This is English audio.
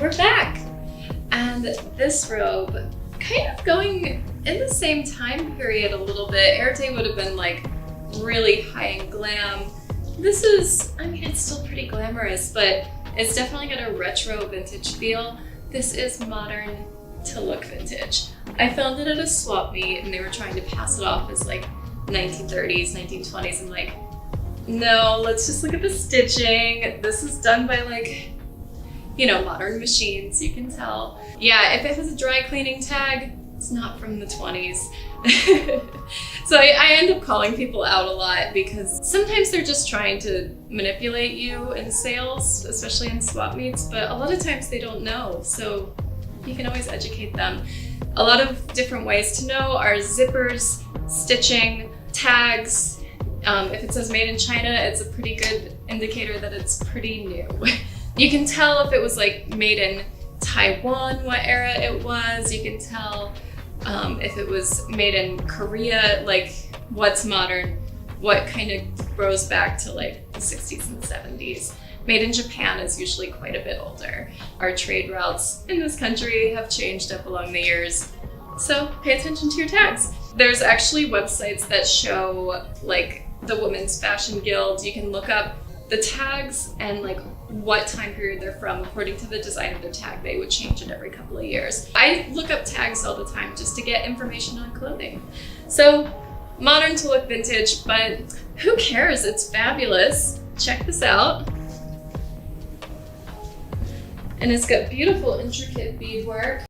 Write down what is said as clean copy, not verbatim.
We're back! And this robe, kind of going in the same time period a little bit. Arete would have been like really high in glam. This is, I mean, it's still pretty glamorous, but it's definitely got a retro vintage feel. This is modern to look vintage. I filmed it at a swap meet and they were trying to pass it off as like 1930s, 1920s. I'm like, no, let's just look at the stitching. This is done by like, you know, modern machines, you can tell. Yeah, if it has a dry cleaning tag, it's not from the 20s. So I end up calling people out a lot because sometimes they're just trying to manipulate you in sales, especially in swap meets, but a lot of times they don't know. So you can always educate them. A lot of different ways to know are zippers, stitching, tags. If it says made in China, it's a pretty good indicator that it's pretty new. You can tell if it was like made in Taiwan, what era it was. You can tell if it was made in Korea, like what's modern, what kind of goes back to like the 60s and 70s. Made in Japan is usually quite a bit older. Our trade routes in this country have changed up along the years. So pay attention to your tags. There's actually websites that show like the Women's Fashion Guild. You can look up the tags and like what time period they're from. According to the design of their tag, they would change it every couple of years. I look up tags all the time just to get information on clothing. So modern to look vintage, but who cares? It's fabulous. Check this out. And it's got beautiful intricate beadwork.